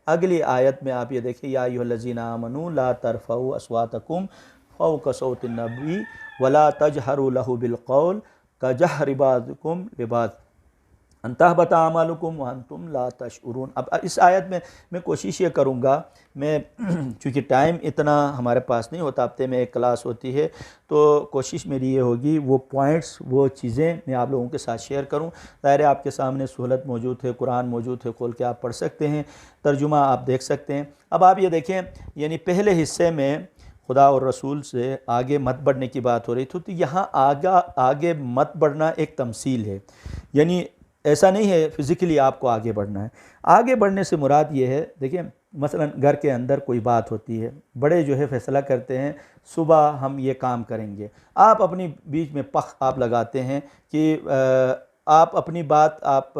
अगली आयत में आप ये देखिए, या अय्युहल्लज़ीना आमनू ला तरफ़ऊ अस्वातकुम फ़ौक़ सौतिन नबी वला तजहरू लहू बिलक़ौल कजहरि बाज़िकुम लिबाज़ अन तहबता अमालुकुम व अंतुम ला तशउरून। अब इस आयत में मैं कोशिश ये करूँगा, मैं चूँकि टाइम इतना हमारे पास नहीं होता, हफ्ते में एक क्लास होती है, तो कोशिश मेरी ये होगी वो पॉइंट्स, वो चीज़ें मैं आप लोगों के साथ शेयर करूँ। ज़ाहिर है आपके सामने सहूलत मौजूद है, कुरान मौजूद है, खोल के आप पढ़ सकते हैं, तर्जुमा आप देख सकते हैं। अब आप ये देखें, यानी पहले हिस्से में खुदा और रसूल से आगे मत बढ़ने की बात हो रही थी, तो यहाँ आगे मत बढ़ना एक तमसील है, यानी ऐसा नहीं है फ़िज़िकली आपको आगे बढ़ना है। आगे बढ़ने से मुराद ये है, देखिए मसलन घर के अंदर कोई बात होती है, बड़े जो है फ़ैसला करते हैं सुबह हम ये काम करेंगे, आप अपनी बीच में पख आप लगाते हैं कि आप अपनी बात आप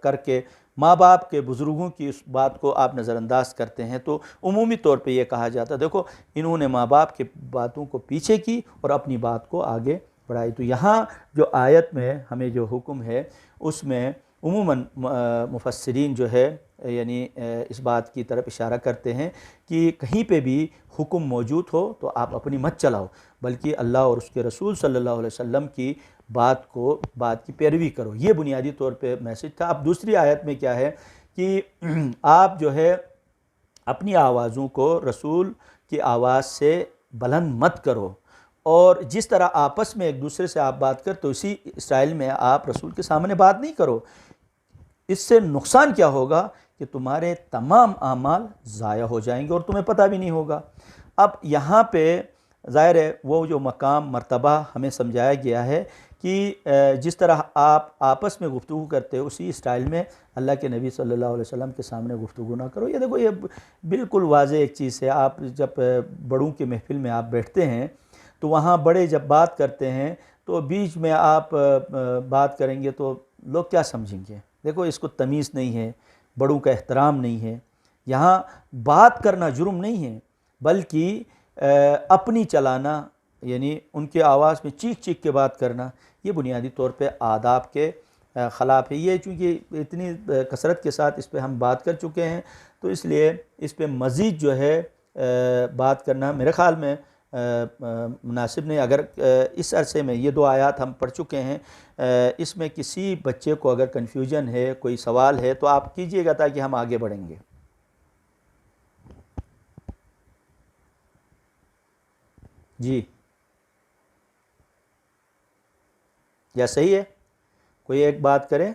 करके माँ बाप के बुज़ुर्गों की उस बात को आप नज़रअंदाज करते हैं, तो उमूमी तौर पे ये कहा जाता है देखो इन्होंने माँ बाप की बातों को पीछे की और अपनी बात को आगे बढ़ाई। तो यहाँ जो आयत में हमें जो हुक्म है उसमें उमूमन मुफस्सिरीन जो है यानी इस बात की तरफ इशारा करते हैं कि कहीं पे भी हुक्म मौजूद हो तो आप अपनी मत चलाओ, बल्कि अल्लाह और उसके रसूल सल्लल्लाहु अलैहि वसल्लम की बात की पैरवी करो। ये बुनियादी तौर पे मैसेज था। अब दूसरी आयत में क्या है कि आप जो है अपनी आवाज़ों को रसूल की आवाज़ से बुलंद मत करो, और जिस तरह आपस में एक दूसरे से आप बात करते हो उसी स्टाइल में आप रसूल के सामने बात नहीं करो। इससे नुकसान क्या होगा कि तुम्हारे तमाम आमाल ज़ाया हो जाएंगे और तुम्हें पता भी नहीं होगा। अब यहाँ पे ज़ाहिर है वो जो मकाम मर्तबा हमें समझाया गया है कि जिस तरह आप आपस में गुफ्तगू करते हो उसी स्टाइल में अल्लाह के नबी सल्लल्लाहु अलैहि वसल्लम के सामने गुफ्तगू ना करो। ये देखो ये बिल्कुल वाज़ेह एक चीज़ है। आप जब बड़ों की महफिल में आप बैठते हैं तो वहाँ बड़े जब बात करते हैं तो बीच में आप बात करेंगे तो लोग क्या समझेंगे। देखो इसको तमीज़ नहीं है, बड़ों का एहतराम नहीं है। यहाँ बात करना जुर्म नहीं है, बल्कि अपनी चलाना यानी उनके आवाज़ में चीख चीख के बात करना, ये बुनियादी तौर पे आदाब के ख़िलाफ़ है। ये चूँकि इतनी कसरत के साथ इस पर हम बात कर चुके हैं तो इसलिए इस पर मज़ीद जो है बात करना मेरे ख़्याल में मुनासिब नहीं। अगर इस अरसे में ये 2 आयात हम पढ़ चुके हैं, इसमें किसी बच्चे को अगर कन्फ्यूजन है, कोई सवाल है तो आप कीजिएगा ताकि हम आगे बढ़ेंगे। जी, या सही है? कोई एक बात करे,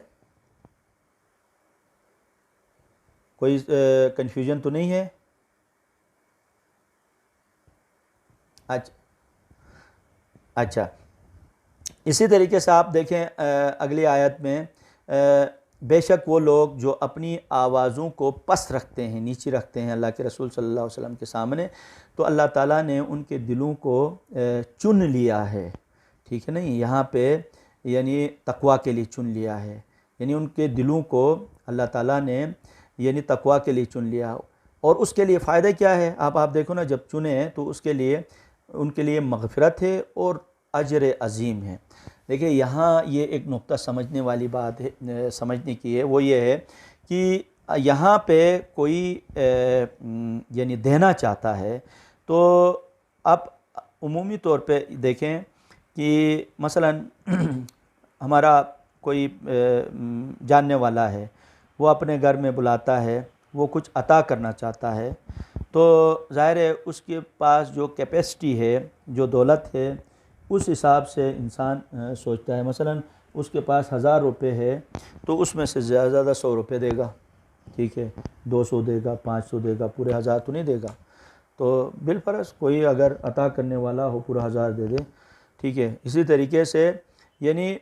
कोई कन्फ्यूजन तो नहीं है? अच्छा, इसी तरीके से आप देखें अगली आयत में बेशक वो लोग जो अपनी आवाज़ों को पस्त रखते हैं, नीचे रखते हैं अल्लाह के रसूल सल्लल्लाहु अलैहि वसल्लम के सामने, तो अल्लाह ताला ने उनके दिलों को चुन लिया है। ठीक है नहीं, यहाँ पे यानी तकवा के लिए चुन लिया है, यानी उनके दिलों को अल्लाह ताला ने यानी तकवा के लिए चुन लिया। और उसके लिए फ़ायदा क्या है, आप देखो ना, जब चुने तो उसके लिए उनके लिए मग़फ़िरत है और अजर अज़ीम है। देखिए यहाँ ये एक नुक्ता समझने वाली बात है, समझने की है, वो ये है कि यहाँ पे कोई यानी देना चाहता है तो आप उमूमी तौर पे देखें कि मसलन हमारा कोई जानने वाला है, वो अपने घर में बुलाता है, वो कुछ अता करना चाहता है, तो ज़ाहिर है उसके पास जो कैपेसिटी है, जो दौलत है, उस हिसाब से इंसान सोचता है। मसलन उसके पास 1000 रुपये है तो उसमें से ज़्यादा ज़्यादा 100 रुपये देगा, ठीक है, 200 देगा, 500 देगा, पूरे 1000 तो नहीं देगा। तो बिलफरस कोई अगर अता करने वाला हो पूरा 1000 दे दे, ठीक है। इसी तरीके से यानी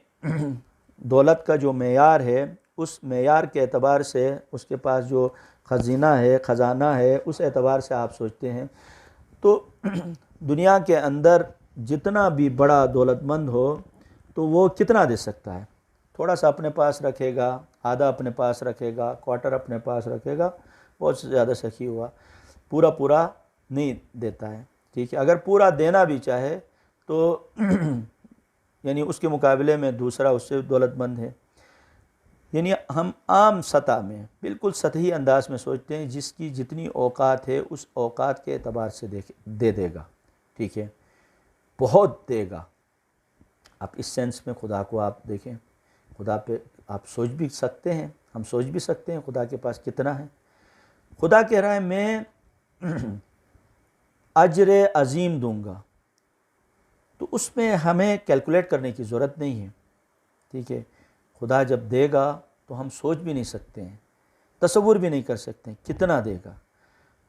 दौलत का जो मेयार है, उस मेयार के एतबार से उसके पास जो ख़ज़ीना है, ख़जाना है, उस एतबार से आप सोचते हैं। तो दुनिया के अंदर जितना भी बड़ा दौलतमंद हो तो वो कितना दे सकता है? थोड़ा सा अपने पास रखेगा, आधा अपने पास रखेगा, क्वार्टर अपने पास रखेगा, बहुत ज़्यादा सखी हुआ, पूरा पूरा नहीं देता है, ठीक है। अगर पूरा देना भी चाहे तो यानी उसके मुकाबले में दूसरा उससे दौलतमंद है। यानी हम आम सतह में बिल्कुल सतही अंदाज में सोचते हैं जिसकी जितनी औकात है उस औकात के एतबार से दे देगा, ठीक है, बहुत देगा। आप इस सेंस में खुदा को आप देखें, खुदा पे आप सोच भी सकते हैं, हम सोच भी सकते हैं खुदा के पास कितना है। खुदा कह रहा है मैं अजर अजीम दूंगा, तो उसमें हमें कैलकुलेट करने की ज़रूरत नहीं है, ठीक है। खुदा जब देगा तो हम सोच भी नहीं सकते हैं, तसव्वुर भी नहीं कर सकते कितना देगा।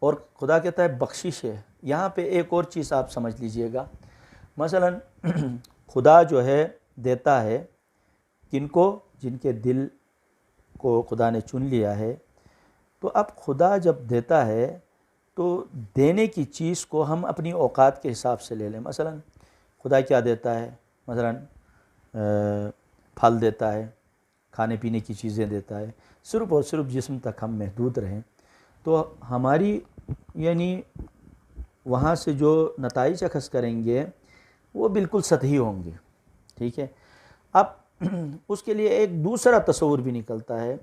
और खुदा कहता है बख्शिश है। यहाँ पे एक और चीज़ आप समझ लीजिएगा, मसलन खुदा जो है देता है किनको, जिनके दिल को खुदा ने चुन लिया है। तो अब खुदा जब देता है तो देने की चीज़ को हम अपनी औकात के हिसाब से ले लें। मसलन खुदा क्या देता है, मसलन फल देता है, खाने पीने की चीज़ें देता है, सिर्फ़ और सिर्फ जिस्म तक हम महदूद रहें, तो हमारी यानी वहाँ से जो नताइज अखज़ करेंगे वो बिल्कुल सतही होंगे, ठीक है। अब उसके लिए एक दूसरा तस्वुर भी निकलता है,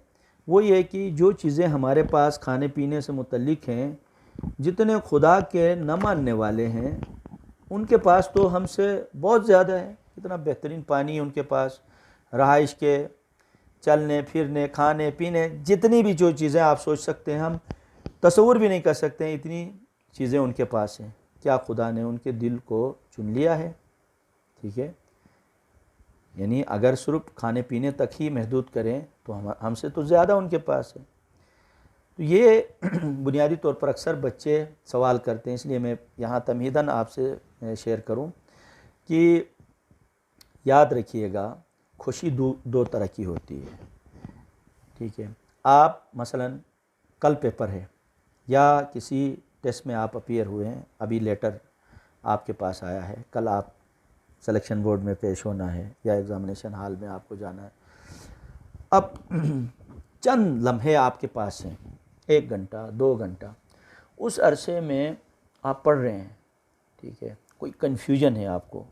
वो ये कि जो चीज़ें हमारे पास खाने पीने से मुतल्लिक़ हैं, जितने खुदा के न मानने वाले हैं उनके पास तो हमसे बहुत ज़्यादा है। इतना बेहतरीन पानी उनके पास, रहाइश के, चलने फिरने, खाने पीने, जितनी भी जो चीज़ें आप सोच सकते हैं हम तस्वुर भी नहीं कर सकते हैं, इतनी चीज़ें उनके पास हैं। क्या खुदा ने उनके दिल को चुन लिया है, ठीक है। यानी अगर सिर्फ खाने पीने तक ही महदूद करें तो हमसे तो ज़्यादा उनके पास है। तो ये बुनियादी तौर पर अक्सर बच्चे सवाल करते हैं, इसलिए मैं यहाँ तमहीदन आपसे शेयर करूँ कि याद रखिएगा खुशी दो तरह की होती है, ठीक है। आप मसलन कल पेपर है या किसी टेस्ट में आप अपीयर हुए हैं, अभी लेटर आपके पास आया है, कल आप सिलेक्शन बोर्ड में पेश होना है या एग्ज़ामिनेशन हॉल में आपको जाना है। अब चंद लम्हे आपके पास हैं, 1 घंटा 2 घंटा, उस अरसे में आप पढ़ रहे हैं, ठीक है। कोई कन्फ्यूजन है आपको,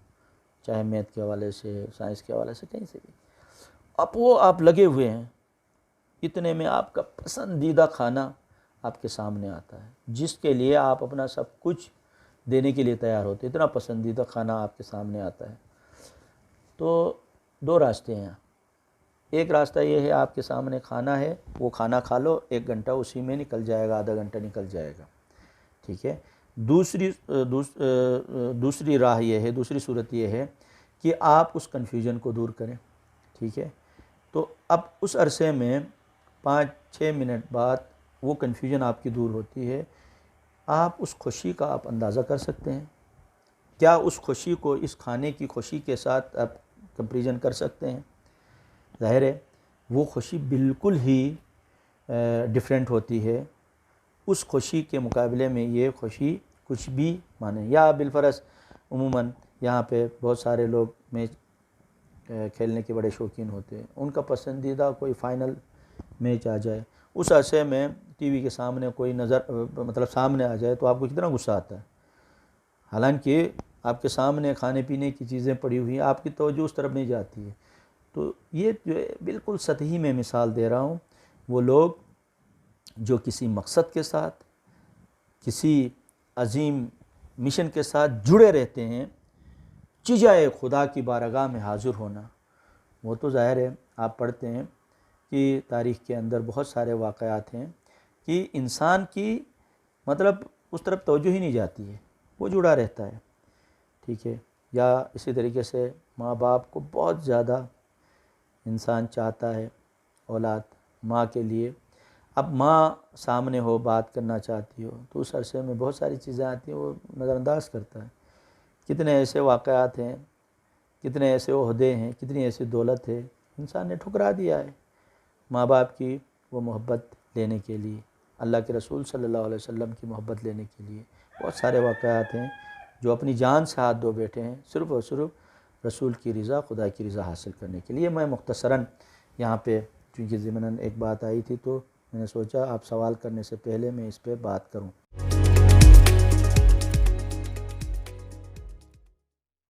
चाहे मैथ के हवाले से, साइंस के हवाले से, कहीं से भी, अब वो आप लगे हुए हैं। इतने में आपका पसंदीदा खाना आपके सामने आता है, जिसके लिए आप अपना सब कुछ देने के लिए तैयार होते, इतना पसंदीदा खाना आपके सामने आता है। तो 2 रास्ते हैं। एक रास्ता ये है, आपके सामने खाना है, वो खाना खा लो, 1 घंटा उसी में निकल जाएगा, आधा घंटा निकल जाएगा, ठीक है। दूसरी राह ये है, दूसरी सूरत ये है कि आप उस कन्फ्यूजन को दूर करें, ठीक है। तो अब उस अरसे में 5-6 मिनट बाद वो कन्फ्यूजन आपकी दूर होती है, आप उस खुशी का आप अंदाज़ा कर सकते हैं। क्या उस खुशी को इस खाने की खुशी के साथ आप कंपैरिजन कर सकते हैं? ज़ाहिर है वो खुशी बिल्कुल ही डिफरेंट होती है। उस खुशी के मुकाबले में ये खुशी कुछ भी माने, या बिलफरस उमूमन यहाँ पे बहुत सारे लोग मैच खेलने के बड़े शौकीन होते हैं, उनका पसंदीदा कोई फ़ाइनल मैच आ जाए, उस अरसे में टीवी के सामने कोई मतलब सामने आ जाए तो आपको कितना गुस्सा आता है। हालांकि आपके सामने खाने पीने की चीज़ें पड़ी हुई हैं, आपकी तवज्जो उस तरफ नहीं जाती है। तो ये जो है बिल्कुल सतही में मिसाल दे रहा हूँ, वो लोग जो किसी मकसद के साथ, किसी अजीम मिशन के साथ जुड़े रहते हैं, चिजाए खुदा की बारगाह में हाज़िर होना, वो तो ज़ाहिर है आप पढ़ते हैं कि तारीख़ के अंदर बहुत सारे वाक़यात हैं कि इंसान की मतलब उस तरफ तवज्जो ही नहीं जाती है, वो जुड़ा रहता है, ठीक है। या इसी तरीके से माँ बाप को बहुत ज़्यादा इंसान चाहता है, औलाद माँ के लिए। अब माँ सामने हो, बात करना चाहती हो, तो उस अरसे में बहुत सारी चीज़ें आती हैं, वो नज़रअंदाज करता है। कितने ऐसे वाक़यात हैं, कितने ऐसे ओहदे हैं, कितनी ऐसी दौलत है, इंसान ने ठुकरा दिया है माँ बाप की वो मोहब्बत लेने के लिए, अल्लाह के रसूल सल्लल्लाहु अलैहि वसल्लम की मोहब्बत लेने के लिए। बहुत सारे वाक़यात हैं जो अपनी जान से हाथ धो बैठे हैं सिर्फ़ और सिर्फ रसूल की रज़ा, खुदा की रज़ा हासिल करने के लिए। मैं मुख्तसरन यहाँ पे चूँकि ज़िमनन एक बात आई थी तो मैंने सोचा आप सवाल करने से पहले मैं इस पर बात करूँ।